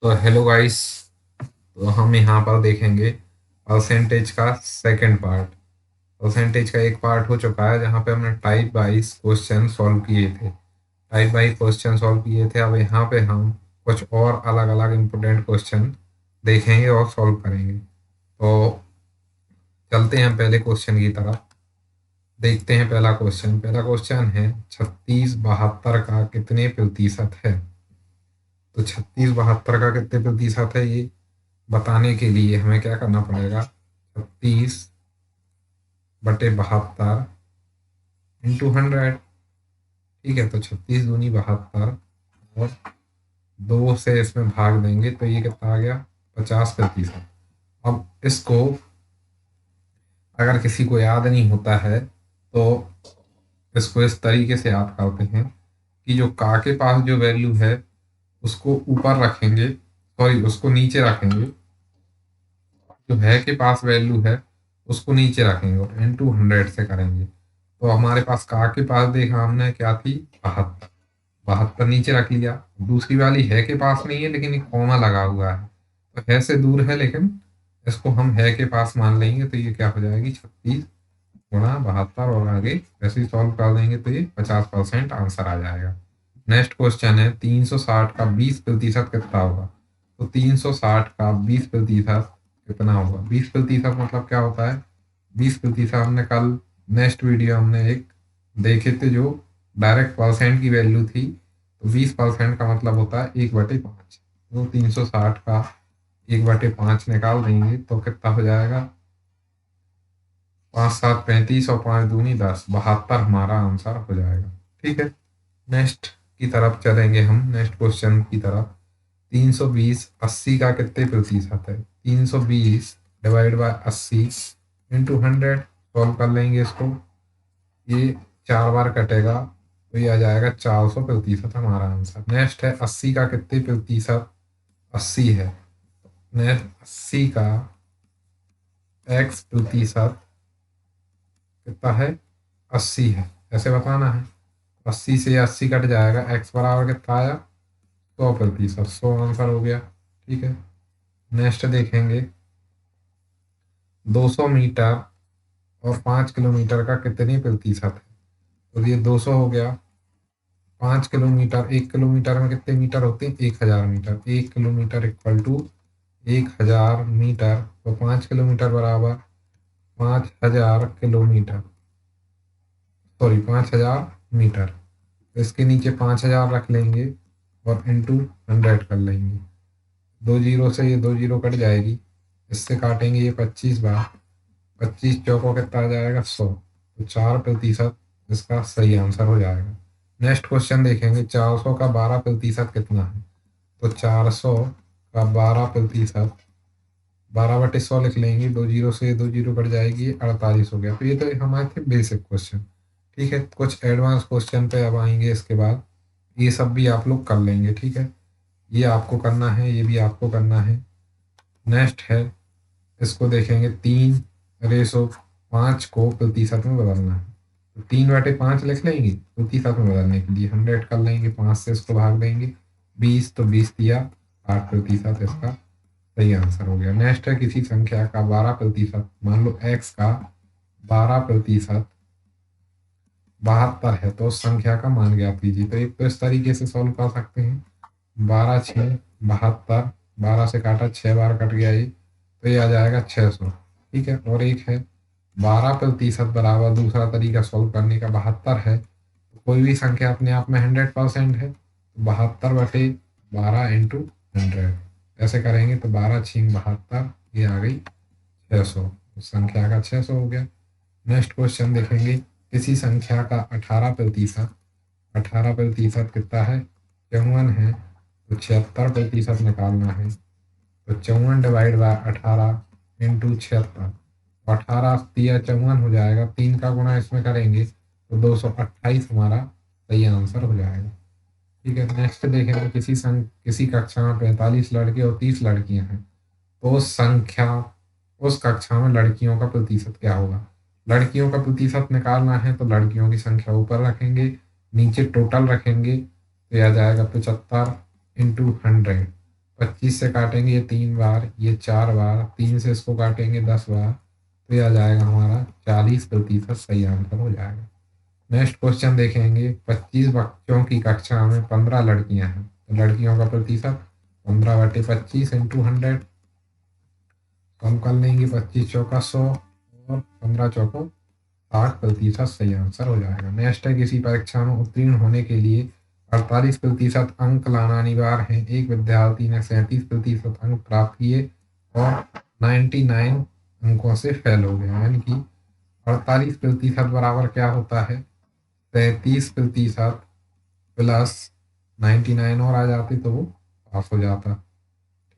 तो hello guys. तो हम यहाँ पर देखेंगे परसेंटेज का सेकंड पार्ट। परसेंटेज का एक पार्ट हो चुका है जहाँ पे हमने टाइप वाइज क्वेश्चन सॉल्व किए थे। टाइप वाइज क्वेश्चन सॉल्व किए थे। अब यहाँ पे हम कुछ और अलग अलग इम्पोर्टेंट क्वेश्चन देखेंगे और सॉल्व करेंगे। तो चलते हैं पहले क्वेश्चन की तरफ। देखते हैं पहला क्वेश्चन है 36 72 का कितने प्रतिशत है। तो 36 72 का कितने प्रतिशत है ये बताने के लिए हमें क्या करना पड़ेगा। 36/72 × 100। ठीक है, तो 36 दूनी 72 और 2 से इसमें भाग देंगे तो ये कितना आ गया 50%। अब इसको अगर किसी को याद नहीं होता है तो इसको इस तरीके से याद करते हैं कि जो का के पास जो वैल्यू है उसको ऊपर रखेंगे, सॉरी उसको नीचे रखेंगे। जो है के पास वैल्यू है उसको नीचे रखेंगे और इनटू 100 से करेंगे। तो हमारे पास का के पास देखा हमने क्या थी 72। 72 नीचे रख लिया। दूसरी वाली है के पास नहीं है लेकिन एक कॉमा लगा हुआ है तो है से दूर है, लेकिन इसको हम है के पास मान लेंगे तो ये क्या हो जाएगी 36 × 72 और आगे वैसे ही सॉल्व कर देंगे तो ये 50% आंसर आ जाएगा। नेक्स्ट क्वेश्चन है 360 का 20% कितना होगा। तो 360 का 20% कितना होगा। 20% मतलब क्या होता है। 20% हमने कल नेक्स्ट वीडियो हमने एक देखे थे जो डायरेक्ट परसेंट की वैल्यू थी। तो 20% का मतलब होता है 1/5। तो 360 का 1/5 निकाल देंगे तो कितना हो जाएगा 5 7 35 और 5 दूनी 10, 72 हमारा आंसर हो जाएगा। ठीक है, नेक्स्ट की तरफ चलेंगे हम, नेक्स्ट क्वेश्चन की तरफ। 320 80 का कितने प्रतिशत है। 320/80 × 100 सॉल्व कर लेंगे इसको। ये 4 बार कटेगा तो ये आ जाएगा 400% हमारा आंसर। नेक्स्ट है 80 का कितने प्रतिशत 80 है। नेक्स्ट 80 का x% कितना है 80 है, ऐसे बताना है। 80 से 80 कट जाएगा, x बराबर कितना आया 100%। 100 आंसर हो गया। ठीक है, नेक्स्ट देखेंगे 200 मीटर और 5 किलोमीटर का कितने प्रतिशत है। तो ये 200 हो गया। 5 किलोमीटर, 1 किलोमीटर में कितने मीटर होते हैं 1000 metre. 1 kilometre equal to 1000 metre. तो 5 किलोमीटर बराबर 5000 किलोमीटर, सॉरी 5000 मीटर। तो इसके नीचे 5000 रख लेंगे और इंटू 100 कर लेंगे। 2 जीरो से ये 2 जीरो कट जाएगी, इससे काटेंगे ये 25 बार। 25 चौको कितना आ जाएगा 100। तो 4% इसका सही आंसर हो जाएगा। नेक्स्ट क्वेश्चन देखेंगे 400 का 12% कितना है। तो 400 का 12%, 12/100 लिख लेंगे। 2 जीरो से 2 जीरो कट जाएगी, 48 हो गया। तो ये तो हमारे थे बेसिक क्वेश्चन। ठीक है, कुछ एडवांस क्वेश्चन पे अब आएंगे इसके बाद। ये सब भी आप लोग कर लेंगे। ठीक है, ये आपको करना है, ये भी आपको करना है। नेक्स्ट है, इसको देखेंगे 3/5 को प्रतिशत में बदलना है। तो 3/5 लिख लेंगे प्रतिशत में बदलने के लिए 100 कर लेंगे, 5 से इसको भाग देंगे। 20 तो 20 दिया 8%, इसका सही आंसर हो गया। नेक्स्ट है किसी संख्या का 12%, मान लो x का 12% 72 है तो उस संख्या का मान ज्ञात कीजिए। तो एक तो इस तरीके से सॉल्व कर सकते हैं, 12×6 = 72। 12 से काटा 6 बार कट गया ये, तो ये आ जाएगा 600। ठीक है, और एक है 12% बराबर दूसरा तरीका सॉल्व करने का 72 है। तो कोई भी संख्या अपने आप में 100% है, तो 72/12 × 100 ऐसे करेंगे तो 12×6 = 72, ये आ गई 600। उस संख्या का 600 हो गया। नेक्स्ट क्वेश्चन देखेंगे किसी संख्या का 18%। 18% कितना है 54 है, तो 76% निकालना है। तो 54/18 × 18 दिया 54 हो जाएगा। 3 का गुणा इसमें करेंगे तो 228 हमारा सही आंसर हो जाएगा। ठीक है, नेक्स्ट देखेंगे किसी कक्षा में 45 लड़के और 30 लड़कियां हैं, तो उस कक्षा में लड़कियों का प्रतिशत क्या होगा। लड़कियों का प्रतिशत निकालना है तो लड़कियों की संख्या ऊपर रखेंगे, नीचे टोटल रखेंगे तो यह आ जाएगा 75 × 100। 25 से काटेंगे ये 3 बार, ये 4 बार, 3 से इसको काटेंगे 10 बार, तो ये आ जाएगा हमारा 40% सही आंसर हो जाएगा। नेक्स्ट क्वेश्चन देखेंगे। 25 बच्चों की कक्षा में 15 लड़कियां हैं, तो लड़कियों का प्रतिशत 15/25 इंटू 100, तो हम कर लेंगे 25 चौका 100 और 15 चौको 60% सही आंसर हो जाएगा। नेक्स्ट है, किसी परीक्षा में उत्तीर्ण होने के लिए 48% अंक लाना अनिवार्य है। एक विद्यार्थी ने 37% अंक प्राप्त किए और 99 अंकों से फेल हो गया, यानी कि 48% बराबर क्या होता है, 33% प्लस 99 और आ जाती तो वो पास हो जाता।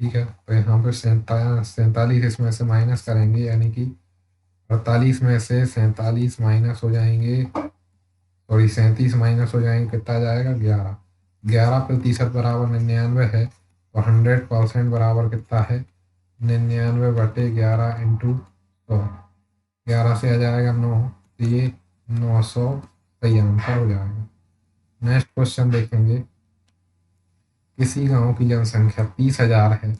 ठीक है, तो यहाँ पे 47 इसमें से माइनस करेंगे, यानी कि 48 में से 47 माइनस हो जाएंगे, सॉरी 37 माइनस हो जाएंगे, कितना आ जाएगा 11। 11% बराबर 99 है, तो 100% बराबर कितना है 99/11 इंटू 100। 11 से आ जाएगा 9, तो ये 900 सही आंसर हो जाएगा। नेक्स्ट क्वेश्चन देखेंगे। किसी गांव की जनसंख्या 30,000 है,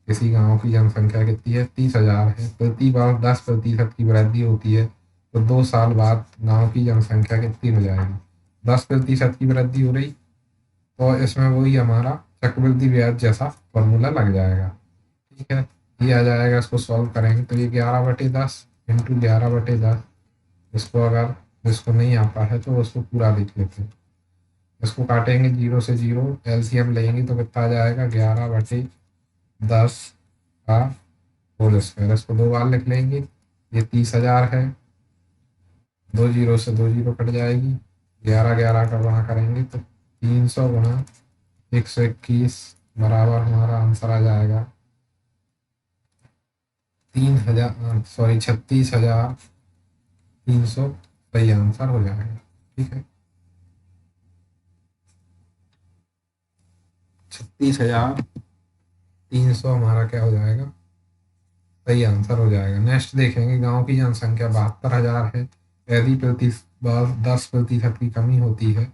किसी गांव की जनसंख्या कितनी है 30,000 है, प्रति वर्ष 10% की वृद्धि होती है, तो 2 साल बाद गांव की जनसंख्या कितनी हो जाएगी। 10% की वृद्धि हो रही, तो इसमें वही हमारा चक्रवृद्धि ब्याज जैसा फॉर्मूला लग जाएगा। ठीक है, ये आ जाएगा, इसको सॉल्व करेंगे तो ये 11/10 इंटू 11/10। इसको अगर जिसको नहीं आता है तो उसको पूरा लिख लेते हैं। इसको काटेंगे 0 से 0, एलसीएम लेंगे तो कितना आ जाएगा 11/10 का होल स्क्वायर। इसको 2 बार लिख लेंगे, ये 30,000 है, 2 0 से 2 0 कट जाएगी, 11 11 का गुणा करेंगे तो 300 गुणा 121 बराबर हमारा आंसर आ जाएगा 36,300 सही आंसर हो जाएगा। ठीक है, 36,300 हमारा क्या हो जाएगा, सही आंसर हो जाएगा। नेक्स्ट देखेंगे। गांव की जनसंख्या 72,000 है, यदि 10% की कमी होती है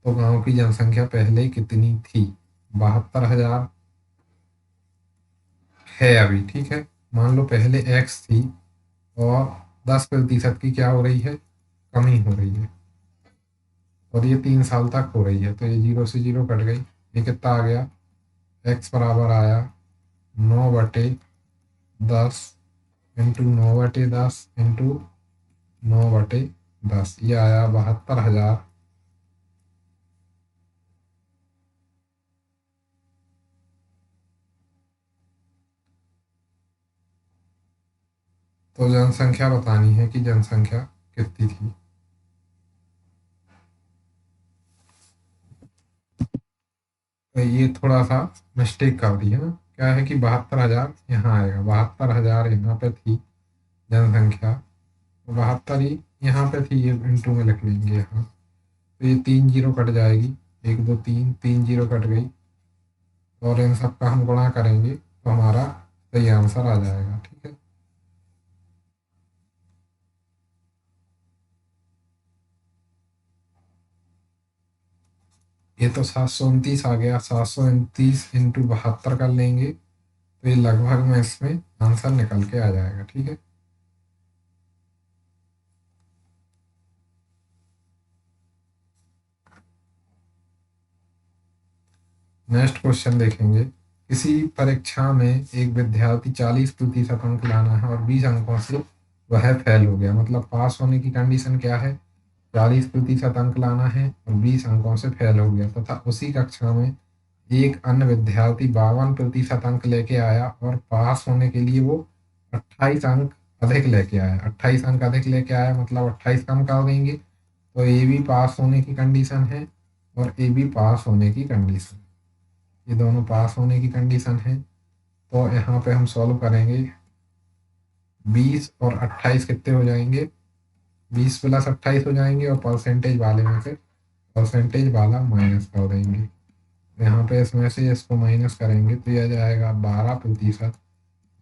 तो गांव की जनसंख्या पहले कितनी थी। 72,000 है अभी। ठीक है, मान लो पहले एक्स थी और 10% की क्या हो रही है, कमी हो रही है, और ये 3 साल तक हो रही है, तो ये 0 से 0 कट गई। ये कितना आ गया, एक्स बराबर आया 9/10 इंटू 9/10 इंटू 9/10, ये आया 72,000। तो जनसंख्या बतानी है कि जनसंख्या कितनी थी। तो ये थोड़ा सा मिस्टेक कर दी है ना, क्या है कि 72,000 यहाँ आएगा, 72,000 यहाँ पे थी जनसंख्या, 72 ही यहाँ पे थी, ये इंटू में लिख लेंगे यहाँ, तो ये 3 0 कट जाएगी, 1 2 3, 3 0 कट गई, और इन सब का हम गुणा करेंगे तो हमारा सही आंसर आ जाएगा। ठीक है, ये तो 729 आ गया, 729 इंटू 72 कर लेंगे तो ये लगभग में इसमें आंसर निकल के आ जाएगा। ठीक है, नेक्स्ट क्वेश्चन देखेंगे। किसी परीक्षा में एक विद्यार्थी 40% अंक लाना है और 20 अंकों से वह फेल हो गया, मतलब पास होने की कंडीशन क्या है, 40% अंक लाना है और 20 अंकों से फेल हो गया, तथा उसी कक्षा में एक अन्य विद्यार्थी 52% अंक लेके आया और पास होने के लिए वो 28 अंक अधिक लेके आया। 28 अंक अधिक लेके आया मतलब 28 कम कर देंगे, तो ए भी पास होने की कंडीशन है और ए भी पास होने की कंडीशन, ये दोनों पास होने की कंडीशन है। तो यहाँ पे हम सॉल्व करेंगे, 20 और 28 कितने हो जाएंगे, 20 प्लस 28 हो जाएंगे, और परसेंटेज वाले में से परसेंटेज वाला माइनस कर देंगे। यहाँ पे इसमें से इसको माइनस करेंगे तो यह जाएगा 12%।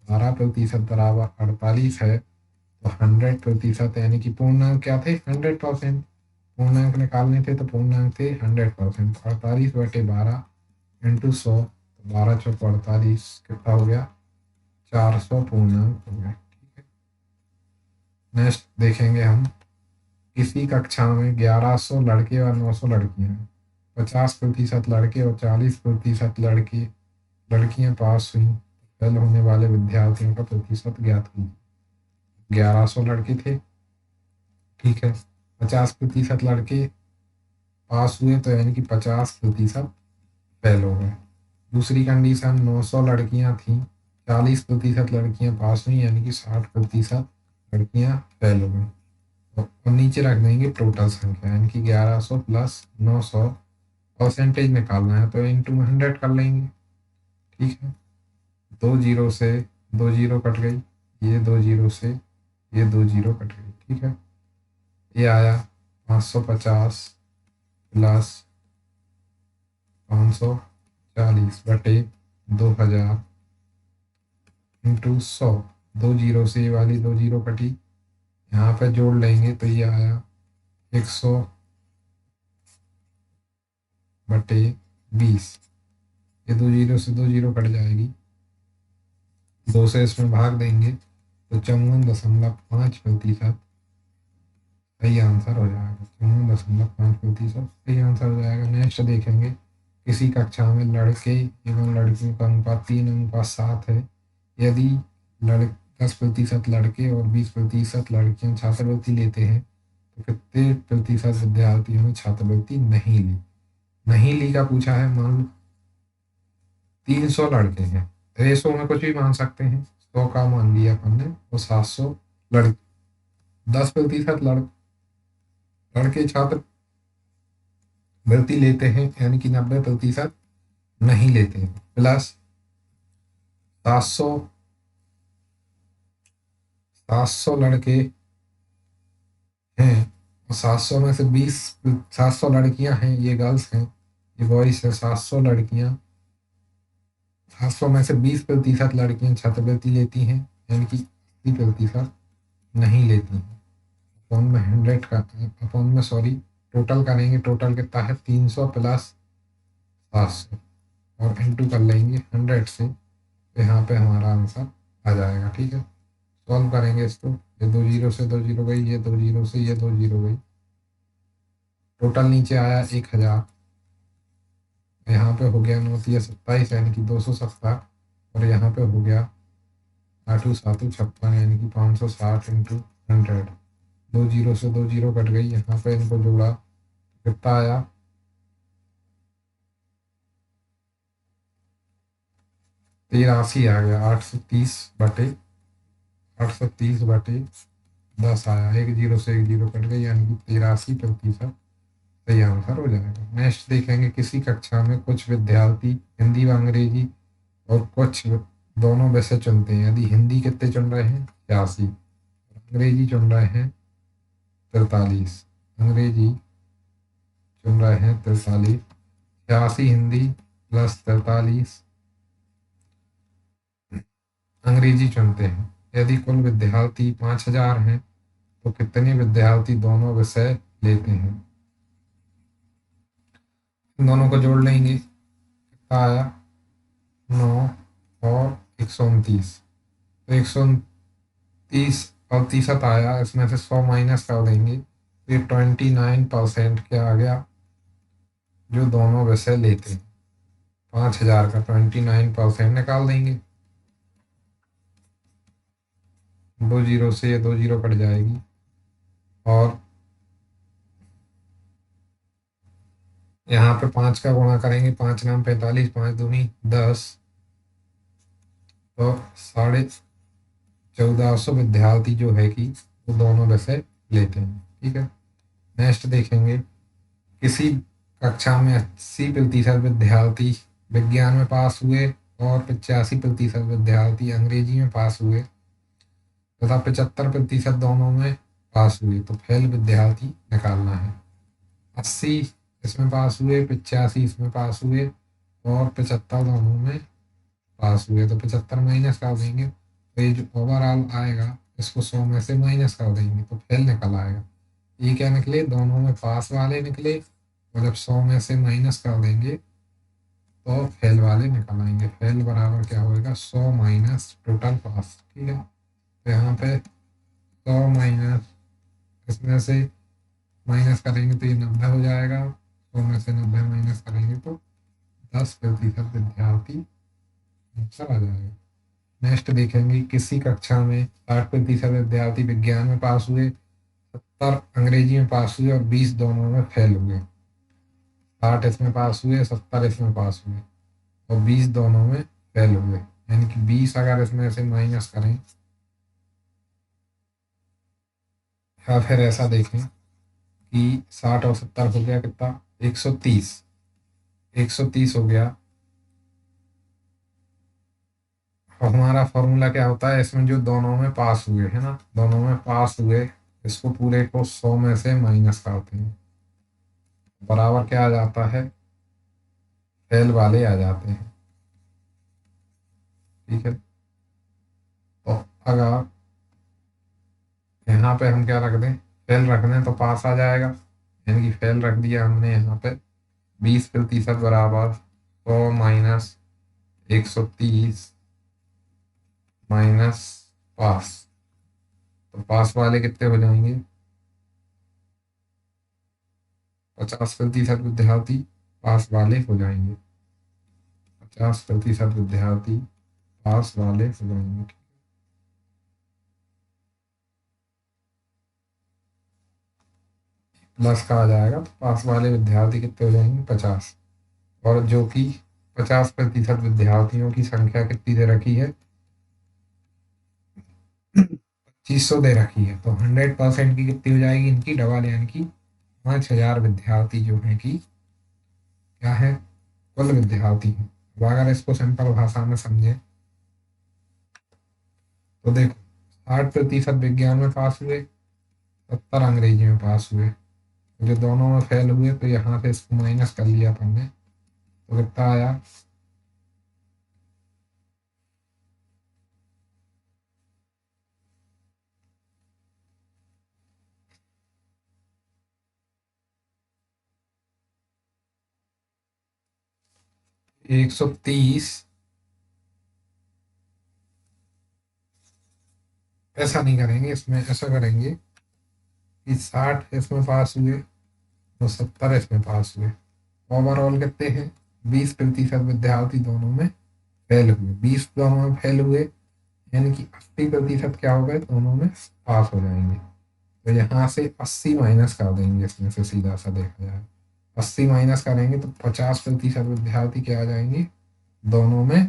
12% बराबर 48 है, तो 100%, यानी कि पूर्णांक क्या थे 100%, पूर्णांक निकालने थे तो पूर्णांक थे 100%। 48/12 इंटू 100, तो 12 × 4 = 48, कितना हो गया, 400 पूर्णांक हो गया। ठीक है, नेक्स्ट देखेंगे हम, किसी कक्षा में 1100 लड़के और 900 लड़कियां हैं, 50% लड़के और 40% लड़के लड़कियां पास हुई, फेल होने वाले विद्यार्थियों का प्रतिशत ज्ञात कीजिए। 1100 लड़के थे, ठीक है, 50% लड़के पास हुए, तो यानी कि 50% फेल हो गए। दूसरी कंडीशन, 900 लड़कियां थीं, 40% लड़कियां पास हुई, यानी कि 60% लड़कियां फेल हो गई। और नीचे रख देंगे टोटल संख्या, यानी कि 1100 प्लस 900, परसेंटेज निकालना है तो इंटू 100 कर लेंगे। ठीक है, 2 जीरो से 2 जीरो कट गई, ये 2 जीरो से ये 2 जीरो कट गई। ठीक है, ये आया 550 प्लस 540/2000 इंटू 100। 2 जीरो से ये वाली 2 जीरो कटी, यहाँ पे जोड़ लेंगे तो ये आया 100/20। ये 2 जीरो से 2 जीरो कट जाएगी, 2 से इसमें भाग देंगे तो 54.5% सही आंसर हो जाएगा। 54.5% सही आंसर हो जाएगा। नेक्स्ट देखेंगे, किसी कक्षा में लड़के एवं लड़कियों का अनुपात 3:7 है। यदि लड़ 10% लड़के और 20% लड़कियां छात्रवृत्ति लेते हैं, तो कितने प्रतिशत विद्यार्थियों ने छात्रवृत्ति नहीं ली। नहीं ली का पूछा है, मान लो 300 लड़के हैं, रेशो में कुछ भी मान सकते हैं, 100 का मान लिया अपन ने, और 700 लड़के, 10% लड़के छात्र वृत्ति लेते हैं, यानी कि 90% नहीं लेते हैं, प्लस 700 700 लड़के हैं, और 700 में से 700 लड़कियां हैं, ये गर्ल्स हैं, ये बॉयज है। 700 लड़कियां, 700 में से 20% लड़कियां छात्रवृत्ति लेती हैं, यानी कि 80% नहीं लेती हैं। अपॉन में 100 का, अपॉन में सॉरी टोटल करेंगे, टोटल कितना है 300 प्लस 700, और इंटू कर लेंगे 100 से, तो यहाँ पे हमारा आंसर आ जाएगा। ठीक है, सॉल्व करेंगे इसको, ये 2 जीरो से 2 जीरो गई, ये 2 जीरो से ये 2 जीरो गई, टोटल नीचे आया 1000, यहाँ पे हो गया 9×27 यानी कि 270, और यहाँ पे हो गया 8×7=56 यानी कि 560 इंटू 100। 2 जीरो से 2 जीरो कट गई, यहाँ पे इनको जोड़ा, कितना आया, 83 आ गया। 830/10 आया। 1 जीरो से 1 जीरो कट गई, यानी कि 83% सही आंसर हो जाएगा। नेक्स्ट देखेंगे, किसी कक्षा में कुछ विद्यार्थी हिंदी व अंग्रेजी और कुछ दोनों विषय चुनते हैं। यदि हिंदी कितने चुन रहे हैं, 86, अंग्रेजी चुन रहे हैं 43, अंग्रेजी चुन रहे हैं 43, 86 हिंदी प्लस 43 अंग्रेजी चुनते हैं। यदि कुल विद्यार्थी 5000 हैं, तो कितने विद्यार्थी दोनों विषय लेते हैं। इन दोनों को जोड़ लेंगे, कितना आया, 9 और 129, तो 129% आया, इसमें से 100 माइनस कर देंगे, तो ये 29% क्या आ गया, जो दोनों विषय लेते हैं। 5000 का 29% निकाल देंगे, 2 जीरो से ये 2 जीरो कट जाएगी, और यहाँ पे 5 का गुणा करेंगे, 5×9 = 45, 5×2 = 10, तो 1450 विद्यार्थी जो है कि वो दोनों विषय लेते हैं। ठीक है, नेक्स्ट देखेंगे, किसी कक्षा में 80% विद्यार्थी विज्ञान में पास हुए और 85% विद्यार्थी अंग्रेजी में पास हुए तथा 75% दोनों में पास हुए, तो फेल विद्यार्थी निकालना है। 80 इसमें पास हुए, 85 इसमें पास हुए, और 75 दोनों में पास हुए, तो 75 माइनस कर देंगे, तो ये जो ओवरऑल आएगा इसको 100 में से माइनस कर देंगे, तो फेल निकल आएगा। ये क्या निकले, दोनों में पास वाले निकले, और जब 100 में से माइनस कर देंगे तो फेल वाले निकालेंगे। फेल बराबर क्या होएगा, 100 माइनस टोटल पास। ठीक है, तो यहाँ पे 100 माइनस, इसमें से माइनस करेंगे तो ये 90 हो जाएगा। 100 में से 90 माइनस करेंगे तो 10% विद्यार्थी आंसर आ जाएगा। नेक्स्ट देखेंगे, किसी कक्षा में 60% विद्यार्थी विज्ञान में पास हुए, 70 अंग्रेजी में पास हुए और 20 दोनों में फेल हुए। 60 इसमें पास हुए, 70 इसमें पास हुए और 20 दोनों में फेल हुए। यानी कि 20 अगर इसमें से माइनस करें, या फिर ऐसा देखें कि 60 और 70 हो गया कितना, 130। 130 हो गया। और हमारा फॉर्मूला क्या होता है, इसमें जो दोनों में पास हुए है ना, दोनों में पास हुए, इसको पूरे को 100 में से माइनस करते हैं, बराबर क्या आ जाता है, फेल वाले आ जाते हैं। ठीक है, तो अगर यहाँ पे हम क्या रख दें, फेल रख दें तो पास आ जाएगा। यानी कि फेल रख दिया हमने यहाँ पे। 20% बराबर 100 माइनस 130 माइनस पास। तो पास वाले कितने हो जाएंगे, 50% विद्यार्थी पास वाले हो जाएंगे। 50% विद्यार्थी पास वाले हो जाएंगे। प्लस का आ जाएगा तो पास वाले विद्यार्थी कितने हो जाएंगे, 50। और जो कि 50% विद्यार्थियों की संख्या कितनी दे रखी है, 2500 दे रखी है। तो 100% की कितनी हो जाएगी, इनकी डबल, यानी कि 5000 विद्यार्थी जो है कि क्या है, कुल विद्यार्थी हैं। अब अगर इसको सिंपल भाषा में समझे तो देखो, 60% विज्ञान में पास हुए, 70 अंग्रेजी में पास हुए, जो दोनों में फेल हुए तो यहाँ से इसको माइनस कर लिया अपन ने, तो कितना आया, 130। ऐसा नहीं करेंगे, इसमें ऐसा करेंगे कि 60 इसमें पास हुए तो 70 इसमें पास हुए। ओवरऑल कितने हैं, 20% विद्यार्थी दोनों में फेल हुए। 20 दोनों में फेल हुए, यानी कि 80% क्या हो गए, दोनों में पास हो जाएंगे। तो यहाँ से 80 माइनस कर देंगे, इसमें से सीधा सा देखा जाए 80 माइनस करेंगे तो 50% विद्यार्थी क्या आ जाएंगे, दोनों में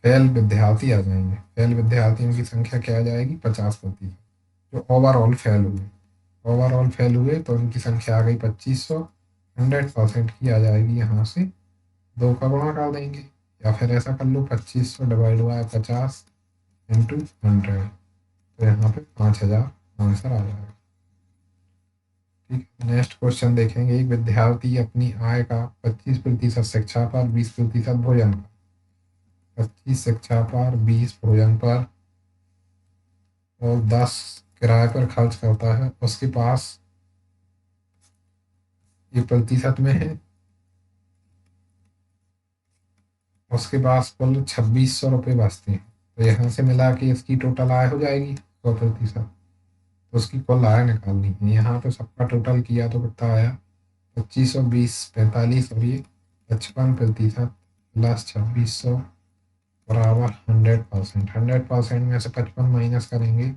फेल विद्यार्थी आ जाएंगे। फेल विद्यार्थियों की संख्या क्या आ जाएगी, 50%। जो ओवरऑल फेल हुए, ओवरऑल फेल हुए तो उनकी संख्या आ गई 2500। 100% की आ जाएगी, यहाँ से 2 का गुणा कर देंगे, या फिर ऐसा कर लो 2500 डिवाइड बाय 50 इंटू 100। तो यहाँ पे 5000 आंसर आ जाएगा। ठीक है, नेक्स्ट क्वेश्चन देखेंगे। एक विद्यार्थी अपनी आय का 25% शिक्षा पर, 20% भोजन पर, 25 शिक्षा पर, 20 भोजन पर और 10 किराए पर खर्च करता है। उसके पास, ये प्रतिशत में है, उसके पास कुल 2600 रुपये बचते हैं। तो यहाँ से मिला के इसकी टोटल आय हो जाएगी 100%। तो उसकी कुल आय निकालनी है। यहाँ पे सबका टोटल किया तो कितना आया, 2520 45 और ये 55% प्लस 2600 बराबर 100%। 100% में से 55 माइनस करेंगे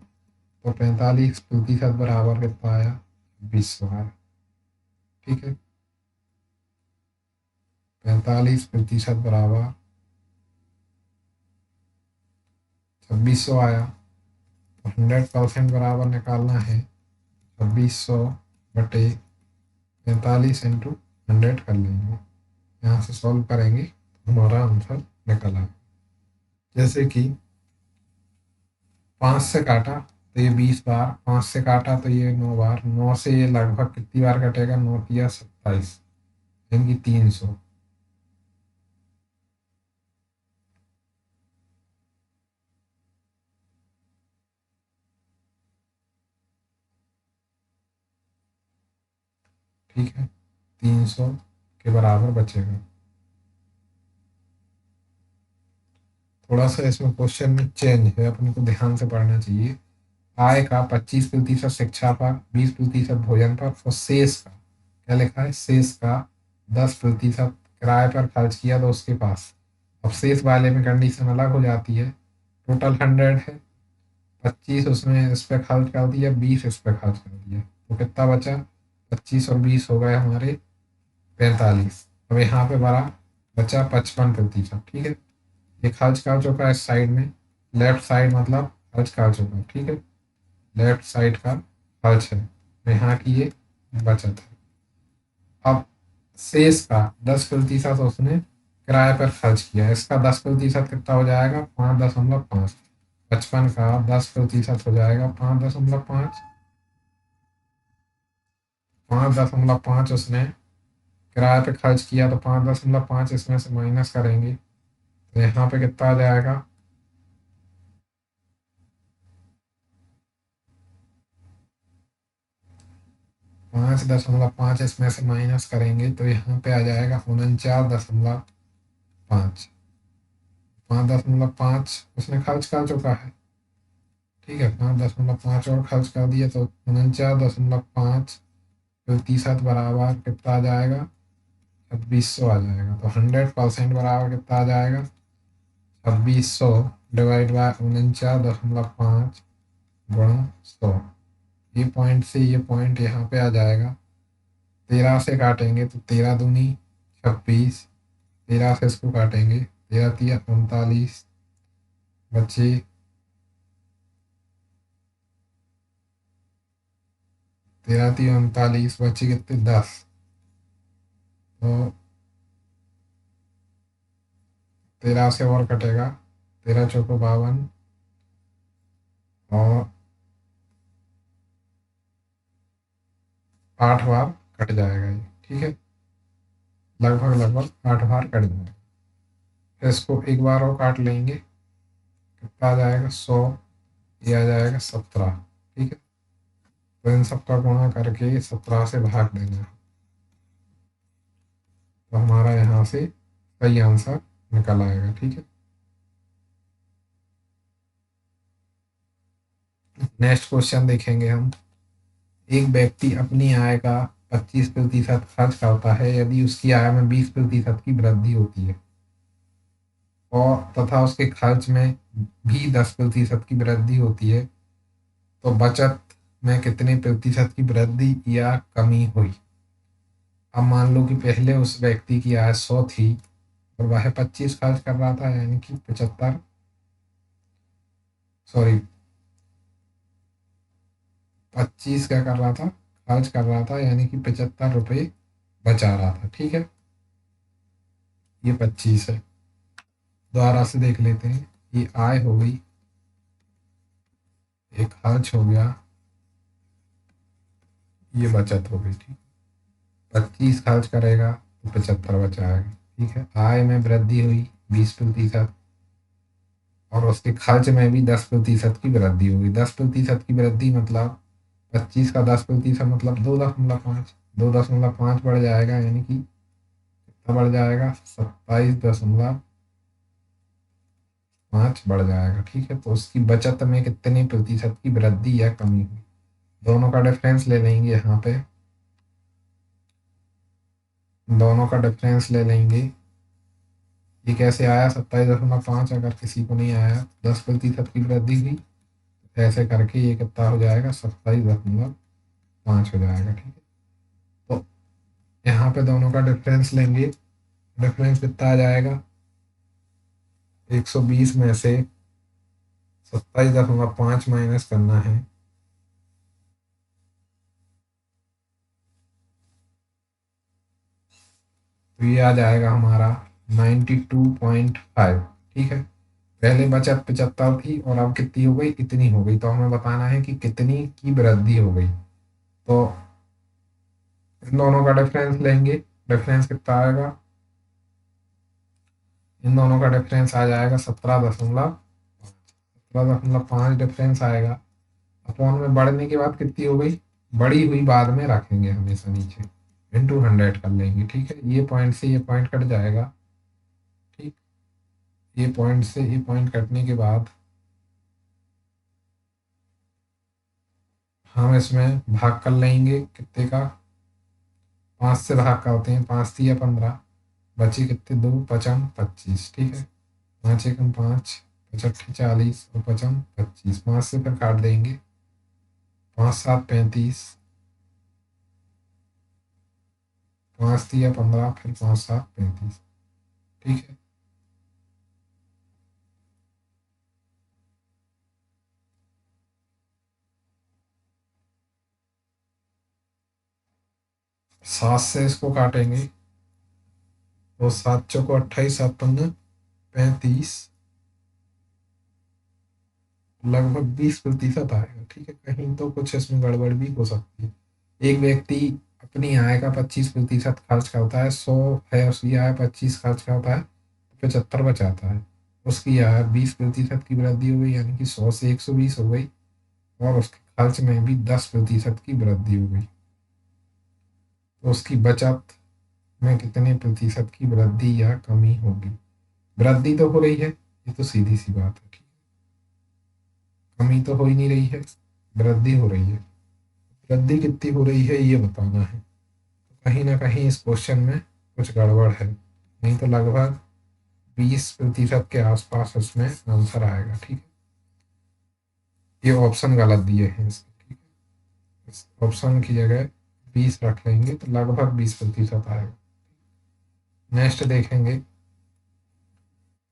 तो 45% बराबर कितना आया, 20 आया। ठीक है, 45% बराबर 2600 आया। तो 100% बराबर निकालना है 2600 बटे 45 इंटू 100 कर लेंगे। यहाँ से सॉल्व करेंगे तो हमारा आंसर निकल आए। जैसे कि 5 से काटा तो ये 20 बार, 5 से काटा तो ये 9 बार, 9 से ये लगभग कितनी बार कटेगा, 9 तिया 27, यानी कि 300। ठीक है, 300 के बराबर बचेगा। थोड़ा सा इसमें क्वेश्चन में चेंज है, अपन को ध्यान से पढ़ना चाहिए। आय का 25% शिक्षा पर, 20% भोजन पर और शेष का, क्या लिखा है, शेष का 10% किराए पर खर्च किया तो उसके पास। अब शेष वाले में कंडीशन अलग हो जाती है। टोटल 100 है, 25 उसमें इस पे खर्च कर दिया, 20 इस पे खर्च कर दिया, तो कितना बचा, 25 और 20 हो गए हमारे 45। अब यहाँ पे बड़ा बचा 55%। ठीक है, ये खर्च कर चुका है इस साइड में, लेफ्ट साइड मतलब खर्च कर चुका है। ठीक है, लेफ्ट साइड का खर्च है, तो यहाँ की ये बचत है। अब शेष का 10% उसने किराए पर खर्च किया, इसका 10% कितना हो जाएगा, 5.5। 55 का 10% हो जाएगा 5.5। 5.5 उसने किराए पे खर्च किया, तो 5.5 इसमें से माइनस करेंगे, तो यहाँ पे कितना आ जाएगा, 5.5 इसमें से माइनस करेंगे तो यहाँ पे आ जाएगा 49.5। 5.5 उसने खर्च कर चुका है। ठीक है, 5.5 और खर्च कर दिया, तो 49.5 प्रतिशत बराबर कितना आ जाएगा, 2600 आ जाएगा। तो 100% बराबर कितना आ जाएगा, 2600 डिवाइड बाय 49.5 गुणा 100। ये पॉइंट से ये पॉइंट यहाँ पे आ जाएगा, 13 से काटेंगे तो 13 दूनी 26, 13 से इसको काटेंगे, 13 तिया 39, बचे 13 तिया 39, बचे कितने 10। तो 13 से और कटेगा, 13 चौको 52 और 8 बार कट जाएगा ये। ठीक है, लगभग लगभग 8 बार कट जाएगा। फिर इसको एक बार और काट लेंगे, कितना आ जाएगा 100, ये आ जाएगा 17। ठीक है, तो इन सबका गुणा करके 17 से भाग देना है, तो हमारा यहाँ से सही आंसर निकल आएगा। ठीक है, नेक्स्ट क्वेश्चन देखेंगे हम। एक व्यक्ति अपनी आय का 25% खर्च करता है यदि उसकी आय में 20% की वृद्धि होती है, और तथा उसके खर्च में भी 10% की वृद्धि होती है, तो बचत में कितने प्रतिशत की वृद्धि या कमी हुई। अब मान लो कि पहले उस व्यक्ति की आय 100 थी और वह 25 खर्च कर रहा था, यानी कि 75, सॉरी 25 क्या कर रहा था, खर्च कर रहा था, यानी कि 75 रुपये बचा रहा था। ठीक है, ये 25 है। दोबारा से देख लेते हैं, ये आय हो गई, ये खर्च हो गया, ये बचत हो गई। ठीक, 25 खर्च करेगा तो 75 बचाएगा। ठीक है, आय में वृद्धि हुई 20%, और उसके खर्च में भी 10% की वृद्धि होगी। 10% की वृद्धि मतलब 25 का 10% मतलब 2.5, 2.5 बढ़ जाएगा, यानी कि कितना बढ़ जाएगा, 27.5 बढ़ जाएगा। ठीक है, तो उसकी बचत में कितने प्रतिशत की वृद्धि या कमी हुई, दोनों का डिफरेंस ले लेंगे यहाँ पे, दोनों का डिफरेंस ले लेंगे। ये कैसे आया 27.5, अगर किसी को नहीं आया, 10% की वृद्धि हुई, ऐसे करके ये कितना हो जाएगा, 27.5 हो जाएगा। ठीक है, तो यहाँ पे दोनों का डिफरेंस लेंगे, डिफरेंस कितना आ जाएगा, 120 में से 27.5 माइनस करना है, तो ये आ जाएगा हमारा 92.5। ठीक है, पहले बचत 75 थी और अब कितनी हो गई, इतनी हो गई, तो हमें बताना है कि कितनी की वृद्धि हो गई। तो इन दोनों का डिफरेंस लेंगे, डिफरेंस कितना आएगा, इन दोनों का डिफरेंस आ जाएगा 17.5 डिफरेंस आएगा। अपॉन में बढ़ने के बाद कितनी हो गई, बड़ी हुई बाद में रखेंगे हमेशा नीचे, इंटू 100 कर लेंगे। ठीक है, ये पॉइंट से ये पॉइंट कट जाएगा। ठीक, ये पॉइंट से ये पॉइंट कटने के बाद हम इसमें भाग कर लेंगे कितने का, 5 से भाग का होते हैं, 5 या 15, बचे कितने, 2 पचम 25, ठीक है। 5 एकम 5, 5 40 और पचम 25, 5 से फिर काट देंगे, 5 7 35, 5 या 15, फिर 5 7 35, ठीक है। सात से इसको काटेंगे तो 7 चौको 28, 7 पंगे 35, लगभग 20% आएगा, ठीक है। कहीं तो कुछ इसमें गड़बड़ भी हो सकती है। एक व्यक्ति अपनी आय का 25% खर्च करता है, 100 है उसकी आय, 25 खर्च करता है, 75 बचाता है, उसकी आय 20% की वृद्धि हो गई, यानी कि 100 से 120 हो गई, और उसके खर्च में भी 10% की वृद्धि हो गई, तो उसकी बचत में कितने प्रतिशत की वृद्धि या कमी होगी। वृद्धि तो हो रही है, ये तो सीधी सी बात है, ठीक है। कमी तो हो ही नहीं रही है, वृद्धि हो रही है। वृद्धि कितनी हो रही है ये बताना है, तो कहीं ना कहीं इस क्वेश्चन में कुछ गड़बड़ है, नहीं तो लगभग 20% के आसपास इसमें आंसर आएगा, ठीक है। ये ऑप्शन गलत दिए हैं इसके, ठीक है। इस ऑप्शन की जगह 20 रख लेंगे तो लगभग 20% आएगा। नेक्स्ट देखेंगे,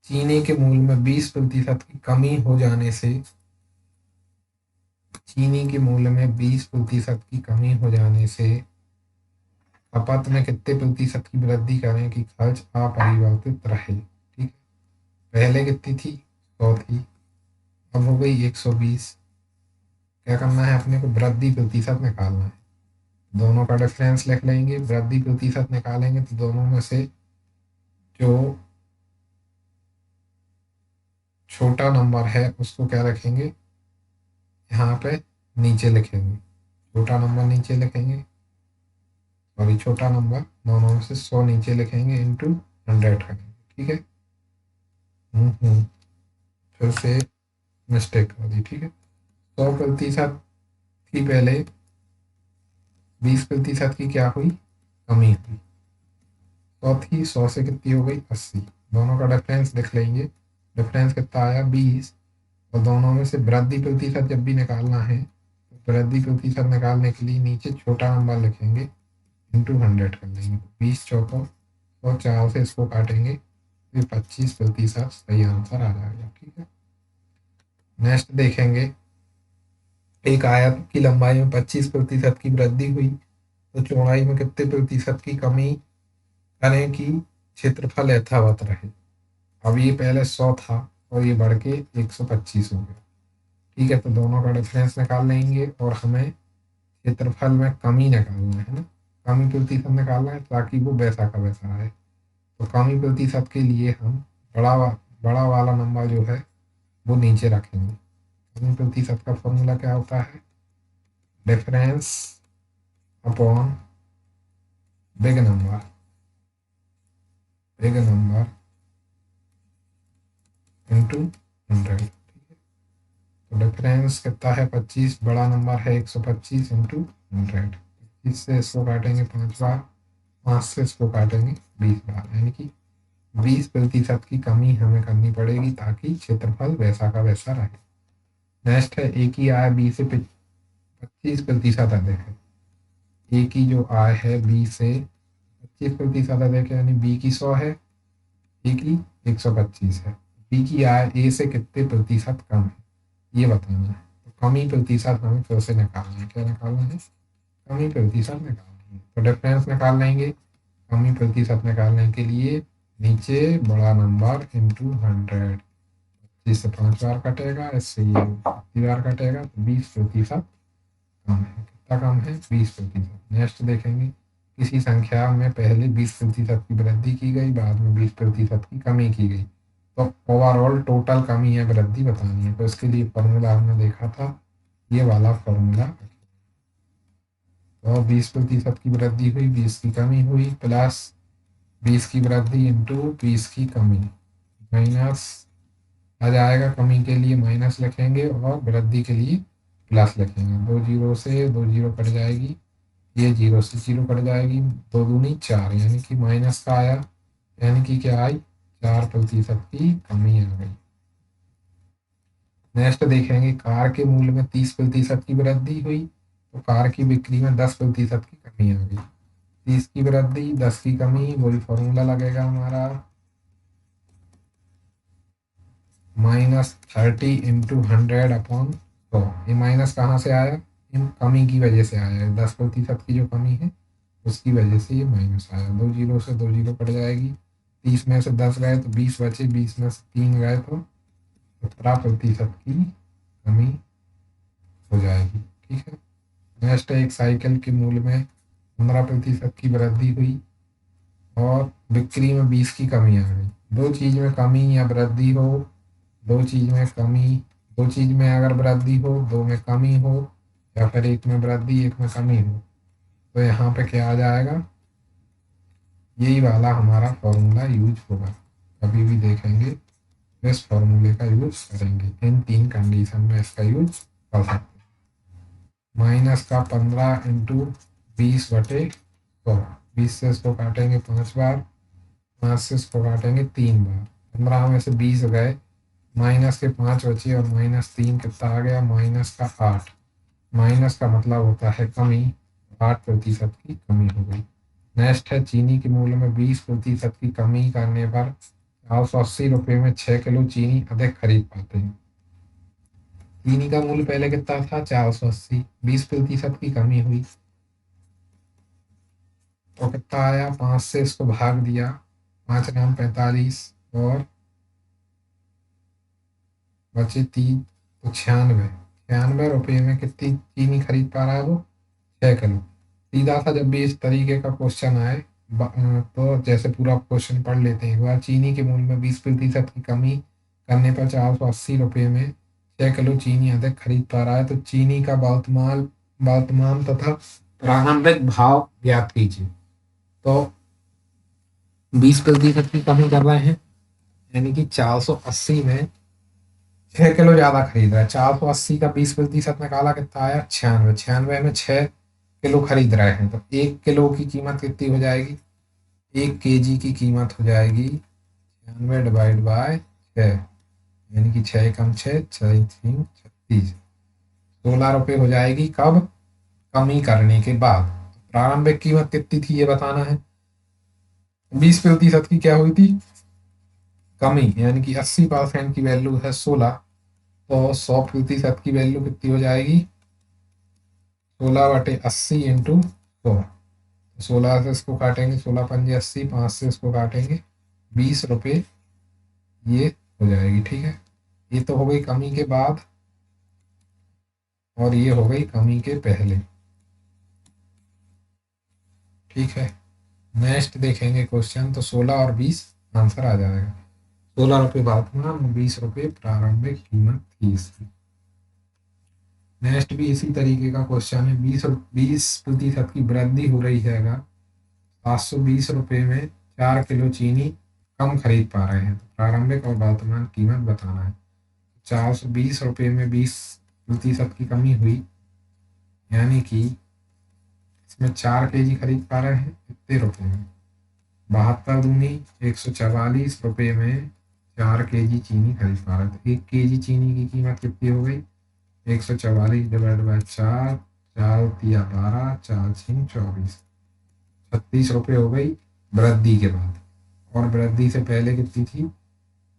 चीनी के मूल्य में 20% की कमी हो जाने से, चीनी के मूल्य में 20% की कमी हो जाने से खपत में कितने प्रतिशत की वृद्धि करें कि खर्च अपरिवर्तित रहे, ठीक है। पहले कितनी थी, 100 थी, अब हो गई 120। क्या करना है अपने को, वृद्धि प्रतिशत निकालना है, दोनों का डिफरेंस लिख लेंगे, वृद्धि प्रतिशत निकालेंगे तो दोनों में से जो छोटा नंबर है उसको क्या रखेंगे, यहाँ पे नीचे लिखेंगे, छोटा नंबर नीचे लिखेंगे, सॉरी छोटा नंबर, दोनों में से 100 नीचे लिखेंगे, इंटू 100 करेंगे, ठीक है। फिर से मिस्टेक कर दी, ठीक है। 100% की पहले 20% की क्या हुई, कमी हुई, 100 थी, 100 से कितनी हो गई, 80, दोनों का डिफरेंस लिख लेंगे, डिफरेंस कितना आया, 20, और दोनों में से वृद्धि प्रतिशत जब भी निकालना है तो वृद्धि प्रतिशत निकालने के लिए नीचे छोटा नंबर लिखेंगे, इंटू 100 कर लेंगे, 20 चौको 100, 4 से इसको काटेंगे तो 25% सही आंसर आ जाएगा, ठीक है। नेक्स्ट देखेंगे, एक आयत की लंबाई में 25% की वृद्धि हुई तो चौड़ाई में कितने प्रतिशत की कमी करें कि क्षेत्रफल यथावत रहे। अब ये पहले 100 था और ये बढ़ के 125 हो गया, ठीक है। तो दोनों का डिफरेंस निकाल लेंगे और हमें क्षेत्रफल में कमी निकालना है ना, कमी प्रतिशत निकालना है ताकि वो वैसा का वैसा आए। तो कमी प्रतिशत के लिए हम बड़ा वाला नंबर जो है वो नीचे रखेंगे। कमी प्रतिशत का फॉर्मूला क्या होता है, difference upon big number, big number into 100। तो डिफरेंस कितना है, 25, बड़ा नंबर है 125 इंटू 100। 25 से इसको काटेंगे 5 बार, 5 से इसको काटेंगे 20 बार, यानी कि 20% की कमी हमें करनी पड़ेगी ताकि क्षेत्रफल वैसा का वैसा रहे। नेक्स्ट है, ए की आय बी से 25% अधिक है। ए की जो आय है बी से 25% अधिक है, यानी बी की 100 है, ए की 125 है। बी की आय ए से कितने प्रतिशत कम है ये बताना है। तो कमी प्रतिशत हमें फिर से निकालना है, क्या निकालना है, कमी प्रतिशत निकालनी है। तो डिफरेंस निकाल लेंगे, कमी प्रतिशत निकालने के लिए नीचे बड़ा नंबर इंटू 100, जिससे 5 बार कटेगा, इससे ये 50 बार कटेगा, तो 20% कम है। कितना कम है, 20%। नेक्स्ट देखेंगे, किसी संख्या में पहले 20% की वृद्धि की गई, बाद में 20% की कमी की गई, तो ओवरऑल टोटल कमी या वृद्धि बतानी है। तो इसके लिए फॉर्मूला हमने देखा था, ये वाला फॉर्मूला। तो 20% की वृद्धि हुई, 20 की कमी हुई, प्लस 20 की वृद्धि इंटू 20 की कमी, माइनस आ जाएगा, कमी के लिए माइनस लिखेंगे और वृद्धि के लिए प्लस लिखेंगे। 2 जीरो से 2 जीरो कट जाएगी, ये जीरो से जीरो कट जाएगी, 2 दूनी 4, यानी कि माइनस का आया, यानी कि क्या आई, 4% की कमी आ गई। नेक्स्ट देखेंगे, कार के मूल्य में 30% की वृद्धि हुई तो कार की बिक्री में 10% की कमी आ गई। 30 की वृद्धि 10 की कमी, वही फॉर्मूला लगेगा हमारा, -30 इंटू 100/100। ये माइनस कहाँ से आया, इन कमी की वजह से आया है, 10% की जो कमी है उसकी वजह से ये माइनस आया। 2 जीरो से 2 जीरो कट जाएगी, 30 में से 10 गए तो 20 बचे, 20 में से 3 गए तो 17% की कमी हो जाएगी। ठीक है। नेक्स्ट है, एक साइकिल के मूल्य में 15% की वृद्धि हुई और बिक्री में 20 की कमी आ गई। दो चीज में कमी या वृद्धि हो, दो चीज में कमी, दो चीज में अगर वृद्धि हो, दो में कमी हो, या फिर एक में वृद्धि एक में कमी हो, तो यहाँ पे क्या आ जाएगा, यही वाला हमारा फॉर्मूला यूज होगा। कभी भी देखेंगे इस फॉर्मूले का यूज करेंगे, इन 3 कंडीशन में इसका यूज कर सकते हैं। माइनस का 15 इंटू 20/100, 20 से इसको काटेंगे 5 बार, 5 से इसको काटेंगे 3 बार, 15 में से 20 गए, माइनस के 5 बचे और -3 कितना आ गया, -8। माइनस का मतलब होता है कमी, 8% की कमी हो गई। नेक्स्ट है, चीनी के मूल्य में 20% की कमी करने पर 480 रुपये में 6 किलो चीनी अधिक खरीद पाते हैं। चीनी का मूल्य पहले कितना था, 480, 20% की कमी हुई तो कितना आया, 5 से इसको भाग दिया, 5 नाम 45 और बचे 3, तो 96, 96 रुपये में कितनी चीनी खरीद पा रहा है वो, 6 किलो। सीधा सा जब भी इस तरीके का क्वेश्चन आए तो जैसे पूरा क्वेश्चन पढ़ लेते हैं एक बार। चीनी के मूल्य में 20% की कमी करने पर 480 रुपये में 6 किलो चीनी अधिक खरीद पा रहा है, तो चीनी का वर्तमान तथा प्रारंभिक भाव ज्ञात कीजिए। तो 20% की कमी कर रहे हैं, यानी कि 480 में 6 किलो ज्यादा खरीद रहा है। 480 का 20% निकाला कितना आया, 96, 96 में 6 किलो खरीद रहे हैं, तो 1 किलो की कीमत कितनी हो जाएगी, 1 kg की कीमत हो जाएगी 96 डिवाइड बाय 6, यानी कि 6 कम 6, 36, 16 रुपये हो जाएगी। कब, कमी करने के बाद। प्रारंभिक कीमत कितनी थी ये बताना है, 20% की क्या हुई थी, कमी, यानी कि 80% की वैल्यू है 16, तो 100% की वैल्यू कितनी हो जाएगी, 16/80 इंटू 100। 16 से इसको काटेंगे, 16 पंजे 80, 5 से इसको काटेंगे 20 रुपये, ये हो जाएगी। ठीक है, ये तो हो गई कमी के बाद और ये हो गई कमी के पहले। ठीक है, नेक्स्ट देखेंगे क्वेश्चन, तो 16 और 20 आंसर आ जाएगा। 16 रुपये वर्तमान, 20 रुपये प्रारंभिक कीमत थी इसकी। नेक्स्ट भी इसी तरीके का क्वेश्चन है, 20% की वृद्धि हो रही है अगर 720 रुपये में 4 किलो चीनी कम खरीद पा रहे हैं, तो प्रारंभिक और वर्तमान कीमत बताना है। 420 रुपये में 20% की कमी हुई, यानी कि इसमें 4 kg खरीद पा रहे हैं कितने रुपये में, 72 दूनी 144 रुपये में 4 kg चीनी खरीद पा रहे थे। 1 kg चीनी की कीमत कितनी हो गई, 144 डिवाइड बाय 4, 4 तिया 12, 4 छीन 24, 36 रुपये हो गई वृद्धि के बाद। और वृद्धि से पहले कितनी थी,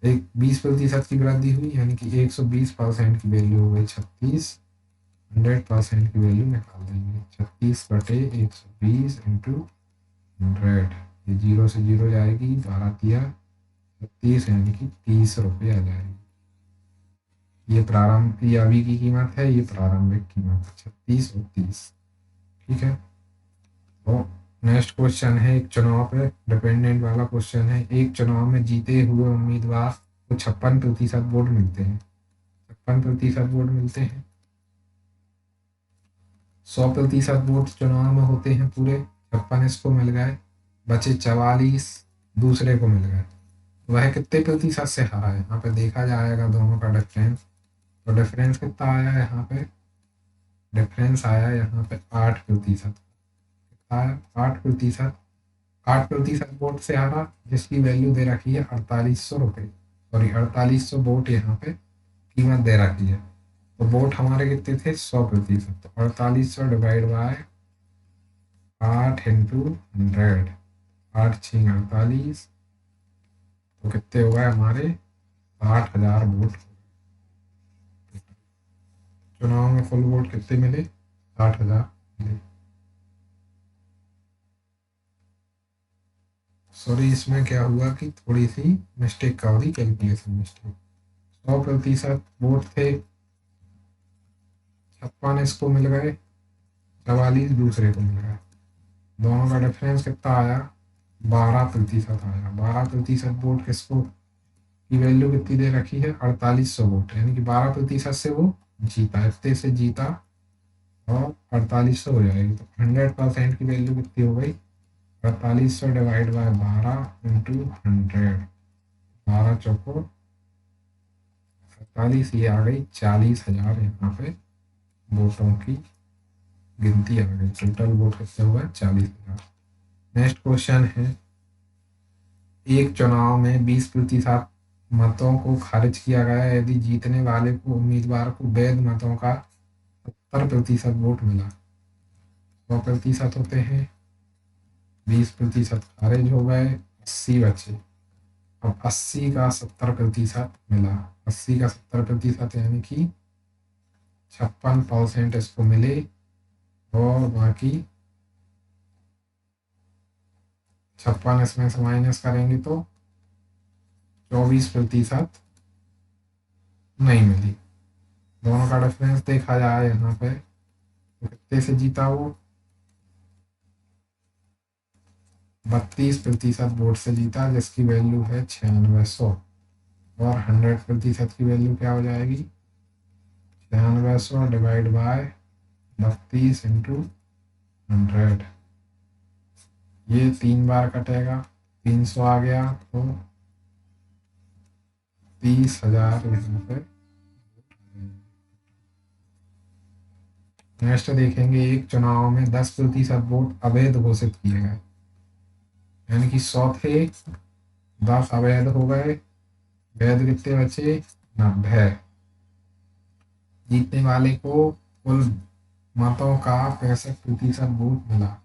एक 20% की वृद्धि हुई, यानी कि 120% की वैल्यू हो गई 36, 100% की वैल्यू निकाल देंगे, 36/120 इंटू 100, ये 0 से 0 जाएगी, 12 तिया 36, यानी कि 30 रुपये आ जाएगी। ये प्रारंभ, ये अभी की कीमत है, ये प्रारंभिक कीमत 36 और 30। ठीक है, तो नेक्स्ट क्वेश्चन है, एक चुनाव पे डिपेंडेंट वाला क्वेश्चन है। एक चुनाव में जीते हुए उम्मीदवार को 56% वोट मिलते हैं, 56% वोट मिलते हैं, 100% वोट चुनाव में होते हैं पूरे, 56 इसको मिल गए, बचे 44 दूसरे को मिल गए। वह कितने प्रतिशत से हारा है, यहाँ पे देखा जाएगा दोनों का डिफरेंस। तो डिफरेंस कितना आया है यहाँ पे, डिफरेंस आया है यहाँ पे 8%। कितना आया, 8%। 8% वोट से हारा, जिसकी वैल्यू दे रखी है 4800 रुपये, सॉरी 4800 वोट यहाँ पे कीमत दे रखी है। तो वोट हमारे कितने थे, 100%। तो 4800 डिवाइड बाय 8 × 100, 8×6 = 48। तो कितने हो गए हमारे, 60,000 वोट। चुनाव में फुल वोट कितने मिले, 60,000 मिले। सॉरी, इसमें क्या हुआ कि थोड़ी सी मिस्टेक का हुई, कैलकुलेशन मिस्टेक। 100% वोट थे, 56 इसको मिल गए, 44 दूसरे को मिल गए। दोनों का डिफरेंस कितना आया, 12% आया। 12% वोट किसको की वैल्यू कितनी दे रखी है, 4800 वोट, यानी कि 12% से वो जीता, इतने से जीता, और 4800 हो जाएगी। तो 100% की वैल्यू कितनी हो गई, 4800 डिवाइड बाय 12 × 100, 12 × 4 = 47, ये आ गई 40,000। यहाँ पे वोटों की गिनती आ गई, टोटल वोट कितने हुआ, 40,000। नेक्स्ट क्वेश्चन है, एक चुनाव में 20% मतों को खारिज किया गया यदि जीतने वाले को उम्मीदवार को वैध मतों का 70% वोट मिला। 100% होते हैं, 20% खारिज हो गए, 80 बचे। अब 80 का 70% मिला, 80 का 70% यानी कि 56% इसको मिले, और बाकी 56 इसमें से माइनस करेंगे तो 24% नहीं मिली। दोनों का डिफरेंस देखा जाए यहाँ पे, तो कितने से जीता वो, 32% वोट से जीता, जिसकी वैल्यू है 9600। और 100% की वैल्यू क्या हो जाएगी, 9600 डिवाइड बाय 32 × 100। ये 3 बार कटेगा, 300 आ गया, तो 30,000 यहाँ पे। नेक्स्ट देखेंगे, एक चुनाव में 10% वोट अवैध घोषित किए गए, यानी कि 100 थे, 10 अवैध हो गए, वैध कितने बचे, 90। जीतने वाले को कुल मतों का 65% वोट मिला,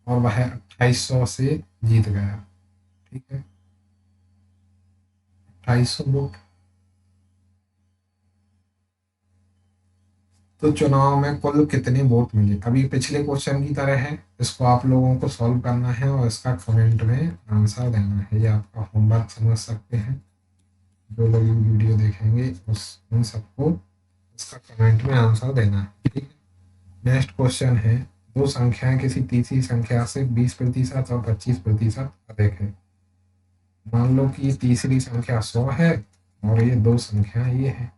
और वह 2800 से जीत गया। ठीक है, 2800 वोट। तो चुनाव में कुल कितने वोट मिले, अभी पिछले क्वेश्चन की तरह है, इसको आप लोगों को सॉल्व करना है और इसका कमेंट में आंसर देना है। ये आपका होमवर्क समझ सकते हैं, जो लोग ये वीडियो देखेंगे उस उन सबको इसका कमेंट में आंसर देना है। ठीक है, नेक्स्ट क्वेश्चन है, दो संख्याएं किसी तीसरी संख्या से 20% और 25% अधिक है। मान लो कि ये तीसरी संख्या 100 है, और ये दो संख्या ये है।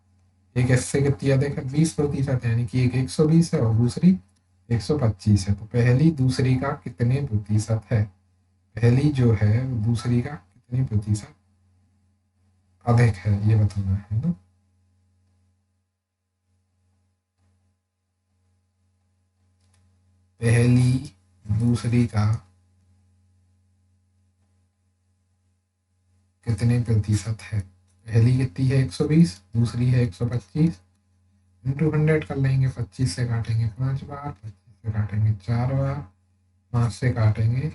एक इससे कितनी अधिक है, 20%, यानी कि एक 120 है और दूसरी 125 है। तो पहली दूसरी का कितने प्रतिशत है, पहली जो है वो दूसरी का कितने प्रतिशत अधिक है, ये बताना है ना। पहली दूसरी का कितने प्रतिशत है, पहली कितनी है 120, दूसरी है 125, इंटू 100 कर लेंगे। 25 से काटेंगे 5 बार, 25 से काटेंगे 4 बार, 5 से काटेंगे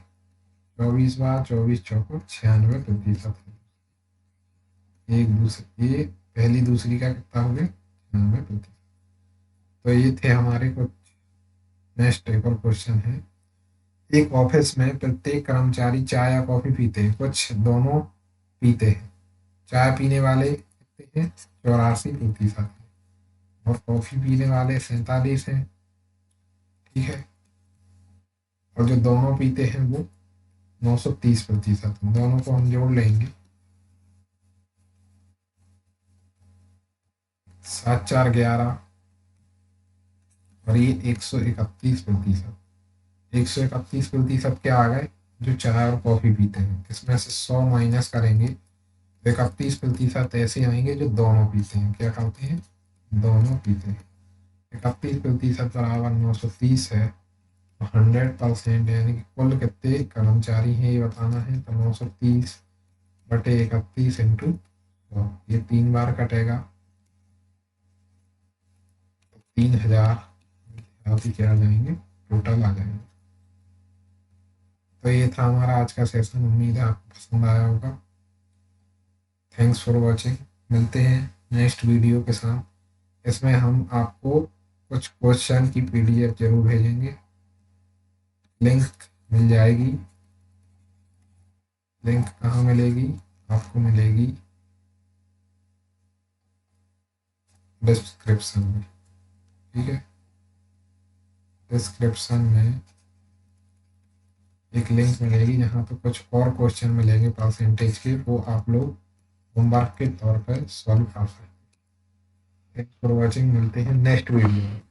24 बार, 24 चौको 96% है। एक दूसरी, ये पहली दूसरी का कितना हो गया, 96%। तो ये थे हमारे कुछ। नेक्स्ट एक और क्वेश्चन है, एक ऑफिस में प्रत्येक कर्मचारी चाय या कॉफी पीते हैं, कुछ दोनों पीते हैं। चाय पीने वाले कितने हैं, 84% है, और कॉफी पीने वाले 47 हैं। ठीक है, और जो दोनों पीते हैं वो 930%। दोनों को हम जोड़ लेंगे, 7×4 = 11, और ये 131%। 131% क्या आ गए, जो चाय और कॉफ़ी पीते हैं, इसमें से 100 माइनस करेंगे तो 31% ऐसे आएंगे जो दोनों पीते हैं। क्या करते हैं? दोनों पीते हैं। 31% बराबर 930 है। 100% यानी कि कुल कितने कर्मचारी हैं ये बताना है, तो 930/31 इंटू 100, ये 3 बार कटेगा, 3000 आप ही क्या आ जाएंगे, टोटल आ जाएंगे। तो ये था हमारा आज का सेशन, उम्मीद है आपको पसंद आया होगा। Thanks for watching. मिलते हैं नेक्स्ट वीडियो के साथ। इसमें हम आपको कुछ क्वेश्चन की पीडीएफ जरूर भेजेंगे, लिंक मिल जाएगी। लिंक कहाँ मिलेगी? आपको मिलेगी डिस्क्रिप्शन में। ठीक है, डिस्क्रिप्शन में एक लिंक मिलेगी जहाँ पे कुछ और क्वेश्चन मिलेंगे परसेंटेज के, वो आप लोग होमवर्क के तौर पर सॉल्व कर सकते हैं। Thanks for watching. मिलते हैं नेक्स्ट वीडियो में।